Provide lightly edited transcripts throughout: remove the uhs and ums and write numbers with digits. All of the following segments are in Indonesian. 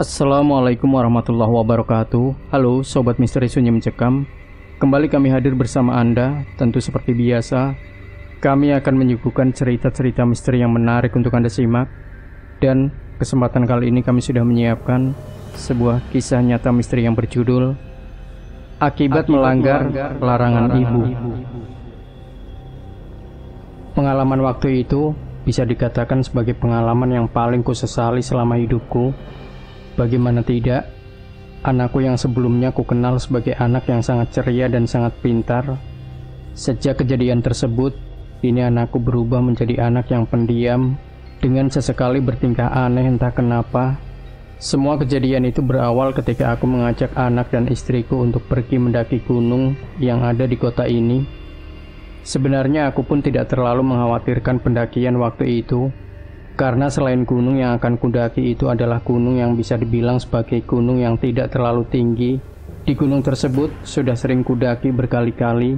Assalamualaikum warahmatullahi wabarakatuh. Halo Sobat Misteri Sunyi Mencekam. Kembali kami hadir bersama Anda. Tentu seperti biasa, kami akan menyuguhkan cerita-cerita misteri yang menarik untuk Anda simak. Dan kesempatan kali ini kami sudah menyiapkan sebuah kisah nyata misteri yang berjudul Akibat Melanggar Larangan Ibu. Pengalaman waktu itu bisa dikatakan sebagai pengalaman yang paling kusesali selama hidupku. Bagaimana tidak, anakku yang sebelumnya ku kenal sebagai anak yang sangat ceria dan sangat pintar. Sejak kejadian tersebut, kini anakku berubah menjadi anak yang pendiam, dengan sesekali bertingkah aneh entah kenapa. Semua kejadian itu berawal ketika aku mengajak anak dan istriku untuk pergi mendaki gunung yang ada di kota ini. Sebenarnya aku pun tidak terlalu mengkhawatirkan pendakian waktu itu, karena selain gunung yang akan kudaki itu adalah gunung yang bisa dibilang sebagai gunung yang tidak terlalu tinggi. Di gunung tersebut sudah sering kudaki berkali-kali.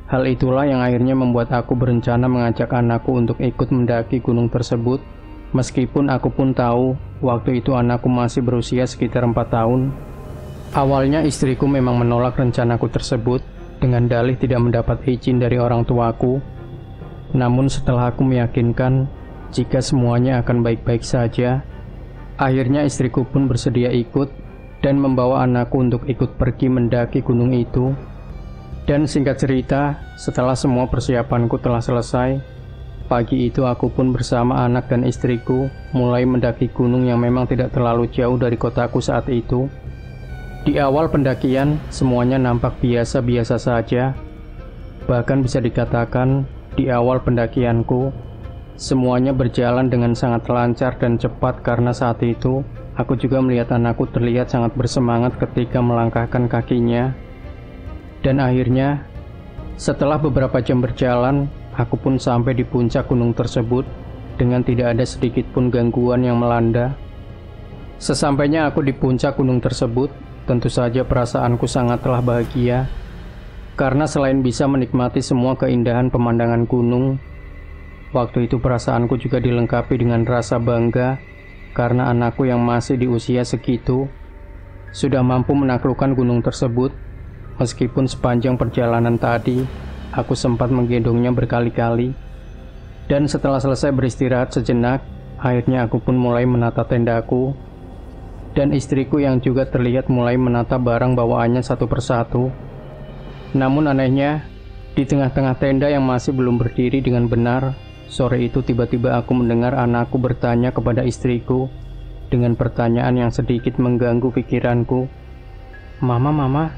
Hal itulah yang akhirnya membuat aku berencana mengajak anakku untuk ikut mendaki gunung tersebut. Meskipun aku pun tahu waktu itu anakku masih berusia sekitar 4 tahun. Awalnya istriku memang menolak rencanaku tersebut dengan dalih tidak mendapat izin dari orang tuaku. Namun setelah aku meyakinkan jika semuanya akan baik-baik saja, akhirnya istriku pun bersedia ikut dan membawa anakku untuk ikut pergi mendaki gunung itu. Dan singkat cerita, setelah semua persiapanku telah selesai, pagi itu aku pun bersama anak dan istriku mulai mendaki gunung yang memang tidak terlalu jauh dari kotaku saat itu. Di awal pendakian, semuanya nampak biasa-biasa saja. Bahkan bisa dikatakan, di awal pendakianku, semuanya berjalan dengan sangat lancar dan cepat karena saat itu aku juga melihat anakku terlihat sangat bersemangat ketika melangkahkan kakinya. Dan akhirnya, setelah beberapa jam berjalan, aku pun sampai di puncak gunung tersebut dengan tidak ada sedikit pun gangguan yang melanda. Sesampainya aku di puncak gunung tersebut, tentu saja perasaanku sangatlah bahagia, karena selain bisa menikmati semua keindahan pemandangan gunung, waktu itu perasaanku juga dilengkapi dengan rasa bangga karena anakku yang masih di usia segitu sudah mampu menaklukkan gunung tersebut. Meskipun sepanjang perjalanan tadi aku sempat menggendongnya berkali-kali. Dan setelah selesai beristirahat sejenak, akhirnya aku pun mulai menata tendaku. Dan istriku yang juga terlihat mulai menata barang bawaannya satu persatu. Namun anehnya, di tengah-tengah tenda yang masih belum berdiri dengan benar, sore itu tiba-tiba aku mendengar anakku bertanya kepada istriku dengan pertanyaan yang sedikit mengganggu pikiranku. Mama,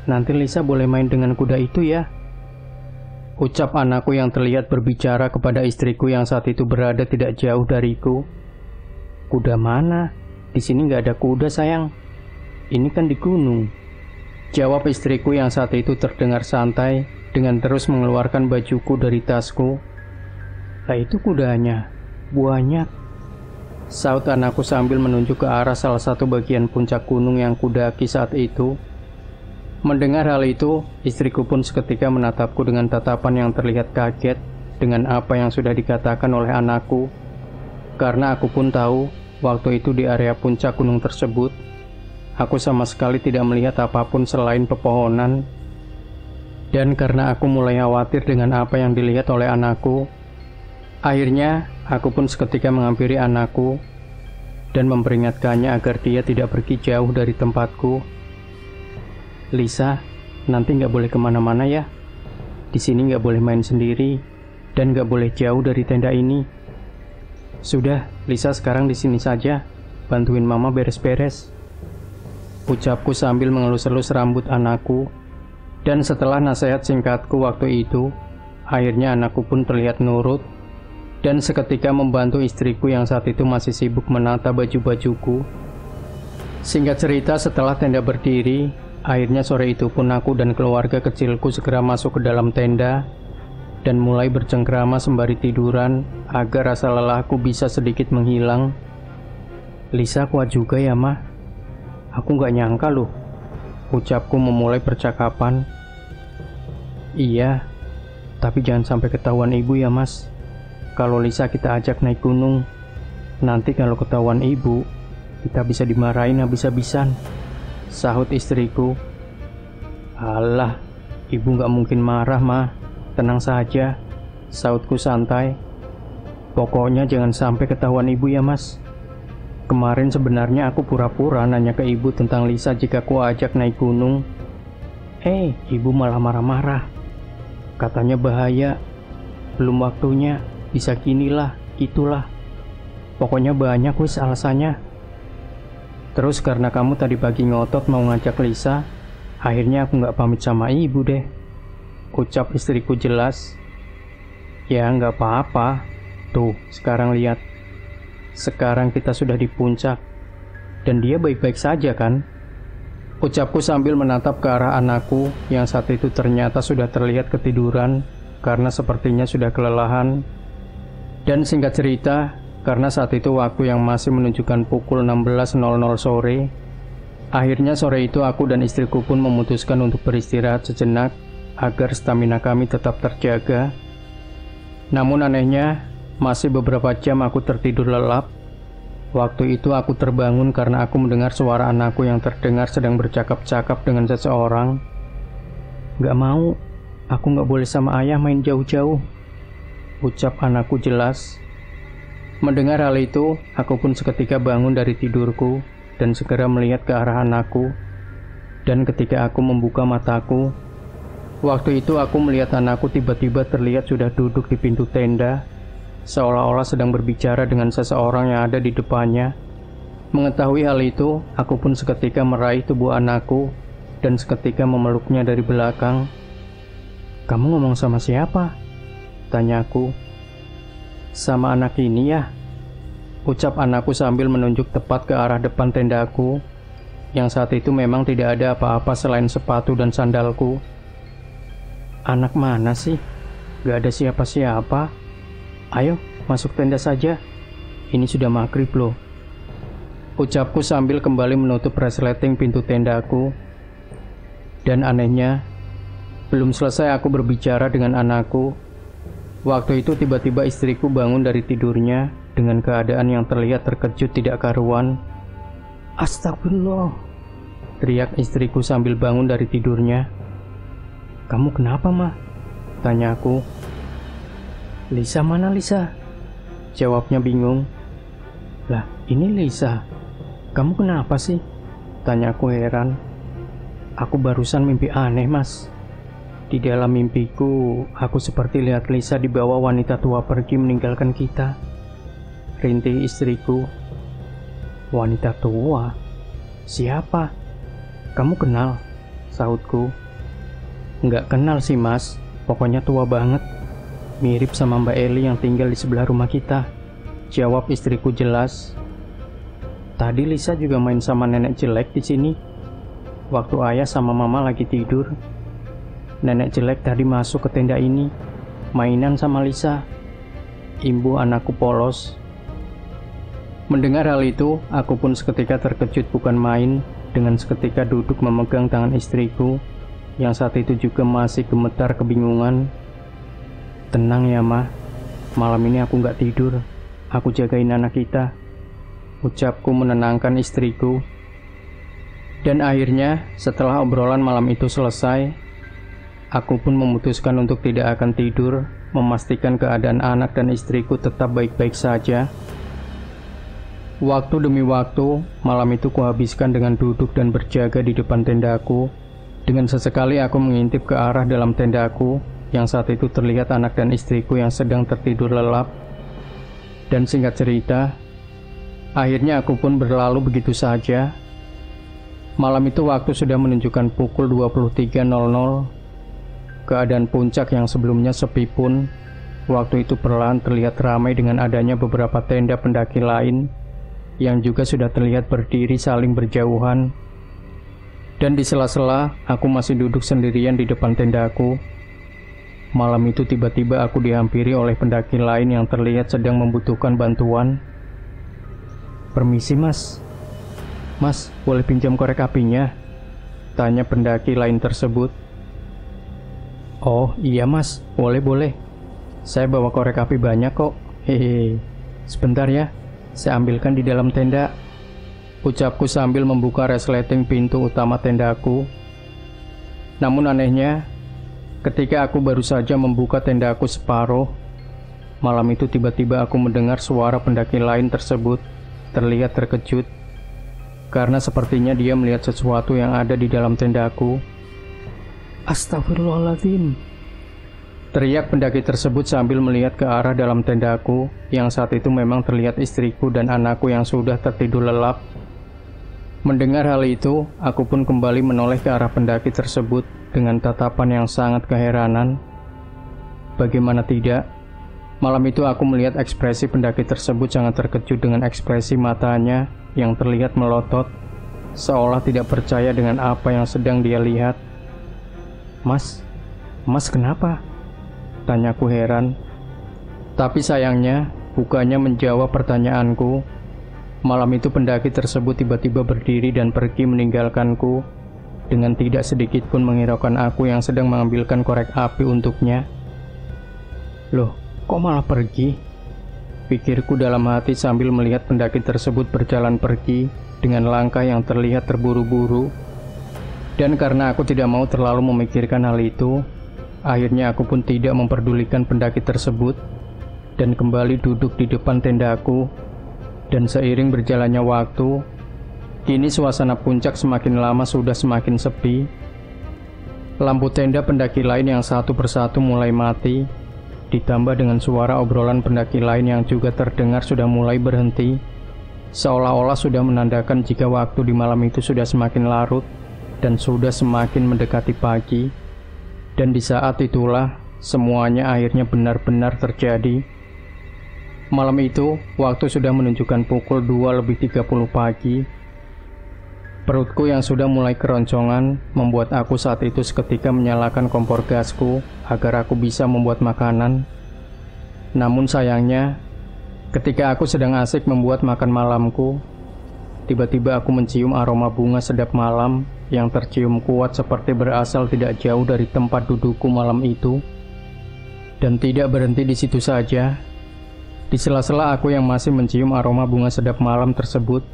nanti Lisa boleh main dengan kuda itu ya?" Ucap anakku yang terlihat berbicara kepada istriku yang saat itu berada tidak jauh dariku. "Kuda mana? Di sini nggak ada kuda sayang. Ini kan di gunung," jawab istriku yang saat itu terdengar santai dengan terus mengeluarkan bajuku dari tasku. "Lah itu kudanya, banyak," saut anakku sambil menunjuk ke arah salah satu bagian puncak gunung yang kudaki saat itu. Mendengar hal itu, istriku pun seketika menatapku dengan tatapan yang terlihat kaget dengan apa yang sudah dikatakan oleh anakku. Karena aku pun tahu, waktu itu di area puncak gunung tersebut, aku sama sekali tidak melihat apapun selain pepohonan. Dan karena aku mulai khawatir dengan apa yang dilihat oleh anakku, akhirnya aku pun seketika menghampiri anakku dan memperingatkannya agar dia tidak pergi jauh dari tempatku. "Lisa, nanti nggak boleh kemana-mana ya. Di sini nggak boleh main sendiri dan nggak boleh jauh dari tenda ini. Sudah, Lisa sekarang di sini saja, bantuin mama beres-beres," ucapku sambil mengelus-elus rambut anakku. Dan setelah nasihat singkatku waktu itu, akhirnya anakku pun terlihat nurut dan seketika membantu istriku yang saat itu masih sibuk menata baju-bajuku. Singkat cerita, setelah tenda berdiri, akhirnya sore itu pun aku dan keluarga kecilku segera masuk ke dalam tenda dan mulai bercengkrama sembari tiduran agar rasa lelahku bisa sedikit menghilang. "Lisa kuat juga ya mah? Aku gak nyangka loh," ucapku memulai percakapan. "Iya, tapi jangan sampai ketahuan ibu ya mas. Kalau Lisa kita ajak naik gunung, nanti kalau ketahuan ibu, kita bisa dimarahin habis-habisan, sahut istriku. Alah, ibu gak mungkin marah, Ma. Tenang saja, sahutku santai. Pokoknya jangan sampai ketahuan ibu ya, Mas. Kemarin sebenarnya aku pura-pura nanya ke ibu tentang Lisa jika ku ajak naik gunung. Ibu malah marah-marah. Katanya bahaya, belum waktunya, bisa ginilah, itulah. Pokoknya banyak wis alasannya. Terus karena kamu tadi pagi ngotot mau ngajak Lisa, akhirnya aku gak pamit sama ibu deh, ucap istriku jelas. Ya gak apa-apa. Tuh, sekarang lihat. Sekarang kita sudah di puncak. Dan dia baik-baik saja kan? Ucapku sambil menatap ke arah anakku yang saat itu ternyata sudah terlihat ketiduran karena sepertinya sudah kelelahan. Dan singkat cerita, karena saat itu waktu yang masih menunjukkan pukul 16.00 sore, akhirnya sore itu aku dan istriku pun memutuskan untuk beristirahat sejenak agar stamina kami tetap terjaga. Namun anehnya, masih beberapa jam aku tertidur lelap. Waktu itu aku terbangun karena aku mendengar suara anakku yang terdengar sedang bercakap-cakap dengan seseorang. Gak mau, aku gak boleh sama ayah main jauh-jauh, ucap anakku jelas. Mendengar hal itu, aku pun seketika bangun dari tidurku dan segera melihat ke arah anakku. Dan ketika aku membuka mataku, waktu itu aku melihat anakku tiba-tiba terlihat sudah duduk di pintu tenda, seolah-olah sedang berbicara dengan seseorang yang ada di depannya. Mengetahui hal itu, aku pun seketika meraih tubuh anakku dan seketika memeluknya dari belakang. "Kamu ngomong sama siapa?" tanyaku. "Sama anak ini ya," ucap anakku sambil menunjuk tepat ke arah depan tendaku, yang saat itu memang tidak ada apa-apa selain sepatu dan sandalku. "Anak mana sih? Gak ada siapa-siapa. Ayo, masuk tenda saja. Ini sudah maghrib loh," ucapku sambil kembali menutup resleting pintu tendaku. Dan anehnya, belum selesai aku berbicara dengan anakku, waktu itu tiba-tiba istriku bangun dari tidurnya dengan keadaan yang terlihat terkejut tidak karuan. "Astagfirullah," teriak istriku sambil bangun dari tidurnya. "Kamu kenapa, Ma?" tanyaku. "Lisa mana Lisa?" jawabnya bingung. "Lah, ini Lisa. Kamu kenapa sih?" tanyaku heran. "Aku barusan mimpi aneh, Mas. Di dalam mimpiku, aku seperti lihat Lisa dibawa wanita tua pergi meninggalkan kita," rintih istriku. "Wanita tua? Siapa? Kamu kenal?" sahutku. "Nggak kenal sih, Mas. Pokoknya tua banget. Mirip sama Mbak Eli yang tinggal di sebelah rumah kita," jawab istriku jelas. "Tadi Lisa juga main sama nenek jelek di sini. Waktu ayah sama mama lagi tidur, nenek jelek tadi masuk ke tenda ini, mainan sama Lisa," imbu anakku polos. Mendengar hal itu, aku pun seketika terkejut bukan main, dengan seketika duduk memegang tangan istriku, yang saat itu juga masih gemetar kebingungan. "Tenang ya, Ma. Malam ini aku gak tidur. Aku jagain anak kita," ucapku menenangkan istriku. Dan akhirnya, setelah obrolan malam itu selesai, aku pun memutuskan untuk tidak akan tidur, memastikan keadaan anak dan istriku tetap baik-baik saja. Waktu demi waktu, malam itu kuhabiskan dengan duduk dan berjaga di depan tendaku. Dengan sesekali aku mengintip ke arah dalam tendaku, yang saat itu terlihat anak dan istriku yang sedang tertidur lelap. Dan singkat cerita, akhirnya aku pun berlalu begitu saja. Malam itu waktu sudah menunjukkan pukul 23.00. Keadaan puncak yang sebelumnya sepi pun, waktu itu perlahan terlihat ramai dengan adanya beberapa tenda pendaki lain, yang juga sudah terlihat berdiri saling berjauhan. Dan di sela-sela, aku masih duduk sendirian di depan tendaku. Malam itu tiba-tiba aku dihampiri oleh pendaki lain yang terlihat sedang membutuhkan bantuan. "Permisi, Mas. Mas, boleh pinjam korek apinya?" tanya pendaki lain tersebut. "Oh iya Mas, boleh. Saya bawa korek api banyak kok. Hehehe. Sebentar ya, saya ambilkan di dalam tenda," ucapku sambil membuka resleting pintu utama tendaku. Namun anehnya, ketika aku baru saja membuka tendaku separuh, malam itu tiba-tiba aku mendengar suara pendaki lain tersebut terlihat terkejut, karena sepertinya dia melihat sesuatu yang ada di dalam tendaku. Astagfirullahaladzim, teriak pendaki tersebut sambil melihat ke arah dalam tendaku, yang saat itu memang terlihat istriku dan anakku yang sudah tertidur lelap. Mendengar hal itu, aku pun kembali menoleh ke arah pendaki tersebut dengan tatapan yang sangat keheranan. Bagaimana tidak, malam itu aku melihat ekspresi pendaki tersebut sangat terkejut dengan ekspresi matanya yang terlihat melotot, seolah tidak percaya dengan apa yang sedang dia lihat. Mas kenapa? Tanyaku heran. Tapi sayangnya, bukannya menjawab pertanyaanku. Malam itu pendaki tersebut tiba-tiba berdiri dan pergi meninggalkanku, dengan tidak sedikit pun menghiraukan aku yang sedang mengambilkan korek api untuknya. Loh, kok malah pergi? Pikirku dalam hati sambil melihat pendaki tersebut berjalan pergi dengan langkah yang terlihat terburu-buru. Dan karena aku tidak mau terlalu memikirkan hal itu, akhirnya aku pun tidak memperdulikan pendaki tersebut dan kembali duduk di depan tendaku. Dan seiring berjalannya waktu, kini suasana puncak semakin lama sudah semakin sepi. Lampu tenda pendaki lain yang satu persatu mulai mati, ditambah dengan suara obrolan pendaki lain yang juga terdengar sudah mulai berhenti, seolah-olah sudah menandakan jika waktu di malam itu sudah semakin larut dan sudah semakin mendekati pagi. Dan di saat itulah semuanya akhirnya benar-benar terjadi. Malam itu, waktu sudah menunjukkan pukul 2:30 pagi. Perutku yang sudah mulai keroncongan membuat aku saat itu seketika menyalakan kompor gasku agar aku bisa membuat makanan. Namun sayangnya, ketika aku sedang asik membuat makan malamku, tiba-tiba aku mencium aroma bunga sedap malam yang tercium kuat seperti berasal tidak jauh dari tempat dudukku malam itu. Dan tidak berhenti di situ saja. Di sela-sela aku yang masih mencium aroma bunga sedap malam tersebut,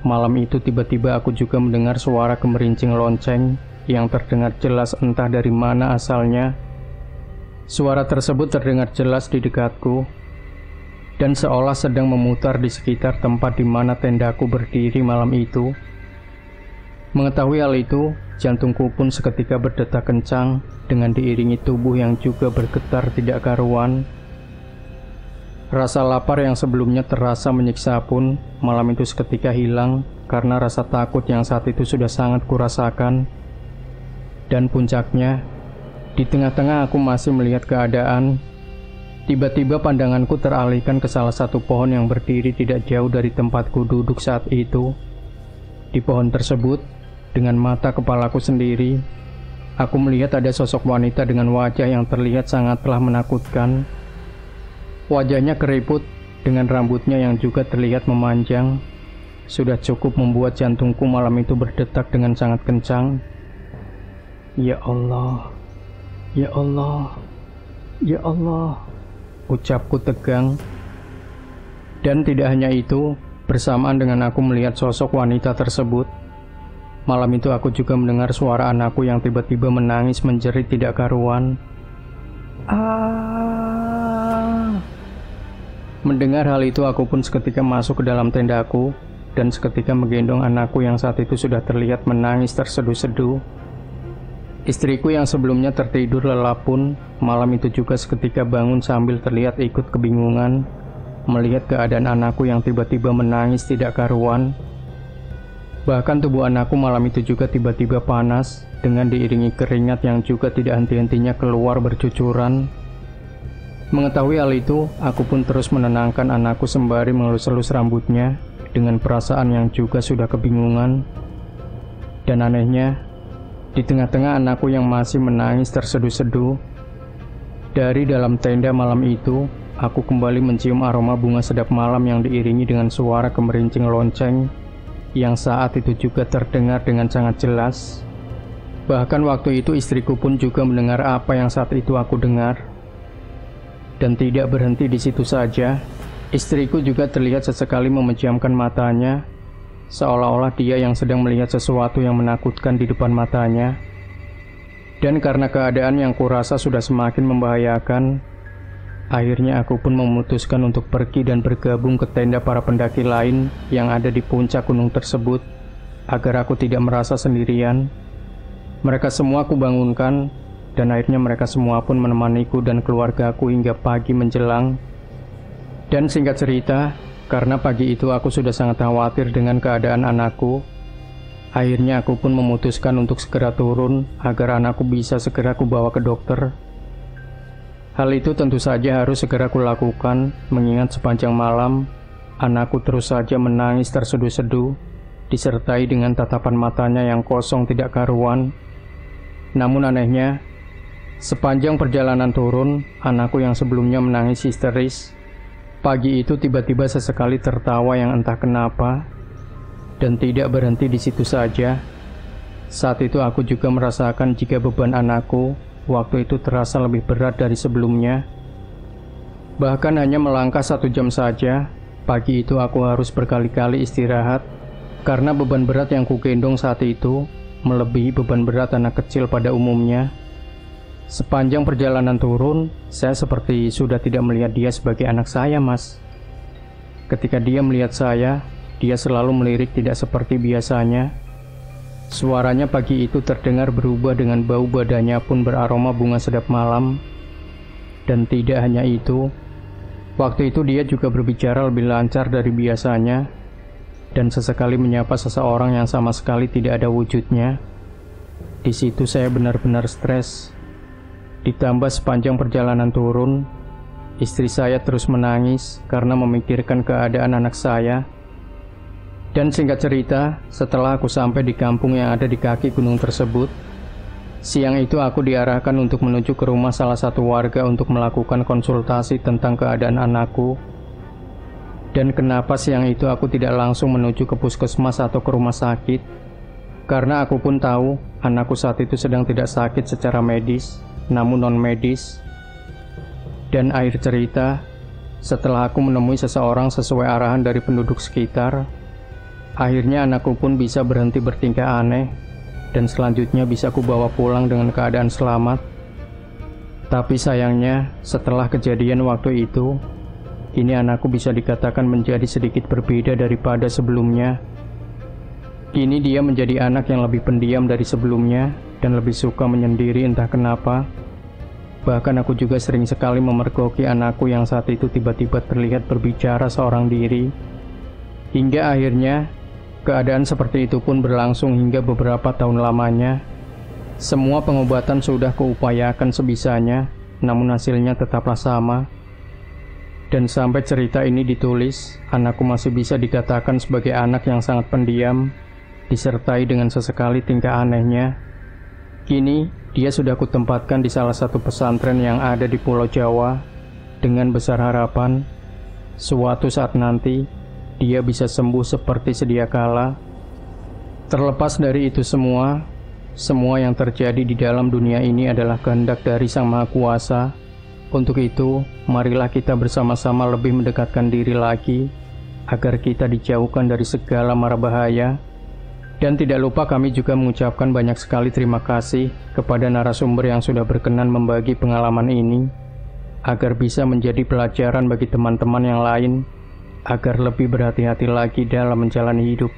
malam itu tiba-tiba aku juga mendengar suara gemerincing lonceng yang terdengar jelas entah dari mana asalnya. Suara tersebut terdengar jelas di dekatku, dan seolah sedang memutar di sekitar tempat di mana tendaku berdiri malam itu. Mengetahui hal itu, jantungku pun seketika berdetak kencang dengan diiringi tubuh yang juga bergetar tidak karuan. Rasa lapar yang sebelumnya terasa menyiksa pun malam itu seketika hilang karena rasa takut yang saat itu sudah sangat kurasakan. Dan puncaknya, di tengah-tengah aku masih melihat keadaan, tiba-tiba pandanganku teralihkan ke salah satu pohon yang berdiri tidak jauh dari tempatku duduk saat itu. Di pohon tersebut, dengan mata kepalaku sendiri, aku melihat ada sosok wanita dengan wajah yang terlihat sangatlah menakutkan. Wajahnya keriput dengan rambutnya yang juga terlihat memanjang, sudah cukup membuat jantungku malam itu berdetak dengan sangat kencang. Ya Allah, ya Allah, ya Allah, ucapku tegang. Dan tidak hanya itu, bersamaan dengan aku melihat sosok wanita tersebut, malam itu aku juga mendengar suara anakku yang tiba-tiba menangis menjerit tidak karuan. Mendengar hal itu, aku pun seketika masuk ke dalam tendaku dan seketika menggendong anakku yang saat itu sudah terlihat menangis terseduh-seduh. Istriku yang sebelumnya tertidur lelap pun malam itu juga seketika bangun sambil terlihat ikut kebingungan melihat keadaan anakku yang tiba-tiba menangis tidak karuan. Bahkan tubuh anakku malam itu juga tiba-tiba panas dengan diiringi keringat yang juga tidak henti-hentinya keluar bercucuran. Mengetahui hal itu, aku pun terus menenangkan anakku sembari mengelus-elus rambutnya dengan perasaan yang juga sudah kebingungan. Dan anehnya, di tengah-tengah anakku yang masih menangis terseduh-seduh, dari dalam tenda malam itu, aku kembali mencium aroma bunga sedap malam yang diiringi dengan suara gemerincing lonceng yang saat itu juga terdengar dengan sangat jelas. Bahkan waktu itu istriku pun juga mendengar apa yang saat itu aku dengar. Dan tidak berhenti di situ saja, istriku juga terlihat sesekali memejamkan matanya seolah-olah dia yang sedang melihat sesuatu yang menakutkan di depan matanya. Dan karena keadaan yang kurasa sudah semakin membahayakan, akhirnya aku pun memutuskan untuk pergi dan bergabung ke tenda para pendaki lain yang ada di puncak gunung tersebut, agar aku tidak merasa sendirian. Mereka semua aku bangunkan, dan akhirnya mereka semua pun menemaniku dan keluargaku hingga pagi menjelang. Dan singkat cerita, karena pagi itu aku sudah sangat khawatir dengan keadaan anakku, akhirnya aku pun memutuskan untuk segera turun agar anakku bisa segera kubawa ke dokter. Hal itu tentu saja harus segera kulakukan, mengingat sepanjang malam anakku terus saja menangis terseduh-seduh, disertai dengan tatapan matanya yang kosong tidak karuan. Namun anehnya, sepanjang perjalanan turun, anakku yang sebelumnya menangis histeris, pagi itu tiba-tiba sesekali tertawa yang entah kenapa, dan tidak berhenti di situ saja. Saat itu aku juga merasakan jika beban anakku waktu itu terasa lebih berat dari sebelumnya. Bahkan hanya melangkah 1 jam saja, pagi itu aku harus berkali-kali istirahat, karena beban berat yang kugendong saat itu melebihi beban berat anak kecil pada umumnya. Sepanjang perjalanan turun, saya seperti sudah tidak melihat dia sebagai anak saya, Mas. Ketika dia melihat saya, dia selalu melirik tidak seperti biasanya. Suaranya pagi itu terdengar berubah dengan bau badannya pun beraroma bunga sedap malam. Dan tidak hanya itu, waktu itu dia juga berbicara lebih lancar dari biasanya, dan sesekali menyapa seseorang yang sama sekali tidak ada wujudnya. Di situ saya benar-benar stres. Ditambah sepanjang perjalanan turun, istri saya terus menangis karena memikirkan keadaan anak saya. Dan singkat cerita, setelah aku sampai di kampung yang ada di kaki gunung tersebut, siang itu aku diarahkan untuk menuju ke rumah salah satu warga untuk melakukan konsultasi tentang keadaan anakku. Dan kenapa siang itu aku tidak langsung menuju ke puskesmas atau ke rumah sakit? Karena aku pun tahu anakku saat itu sedang tidak sakit secara medis, namun non-medis. Dan akhir cerita, setelah aku menemui seseorang sesuai arahan dari penduduk sekitar, akhirnya anakku pun bisa berhenti bertingkah aneh, dan selanjutnya bisa aku bawa pulang dengan keadaan selamat. Tapi sayangnya, setelah kejadian waktu itu, kini anakku bisa dikatakan menjadi sedikit berbeda daripada sebelumnya. Kini dia menjadi anak yang lebih pendiam dari sebelumnya dan lebih suka menyendiri entah kenapa. Bahkan aku juga sering sekali memergoki anakku yang saat itu tiba-tiba terlihat berbicara seorang diri. Hingga akhirnya, keadaan seperti itu pun berlangsung hingga beberapa tahun lamanya. Semua pengobatan sudah kuupayakan sebisanya, namun hasilnya tetaplah sama. Dan sampai cerita ini ditulis, anakku masih bisa dikatakan sebagai anak yang sangat pendiam, disertai dengan sesekali tingkah anehnya. Kini, dia sudah kutempatkan di salah satu pesantren yang ada di Pulau Jawa, dengan besar harapan, suatu saat nanti, dia bisa sembuh seperti sedia kala. Terlepas dari itu semua yang terjadi di dalam dunia ini adalah kehendak dari Sang Maha Kuasa. Untuk itu, marilah kita bersama-sama lebih mendekatkan diri lagi, agar kita dijauhkan dari segala mara bahaya. Dan tidak lupa kami juga mengucapkan banyak sekali terima kasih kepada narasumber yang sudah berkenan membagi pengalaman ini, agar bisa menjadi pelajaran bagi teman-teman yang lain, agar lebih berhati-hati lagi dalam menjalani hidup.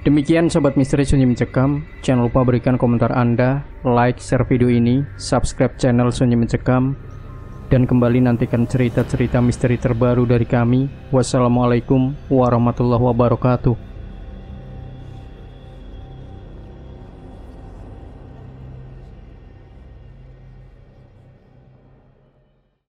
Demikian Sobat Misteri Sunyi Mencekam, jangan lupa berikan komentar Anda, like, share video ini, subscribe channel Sunyi Mencekam, dan kembali nantikan cerita-cerita misteri terbaru dari kami. Wassalamualaikum warahmatullahi wabarakatuh.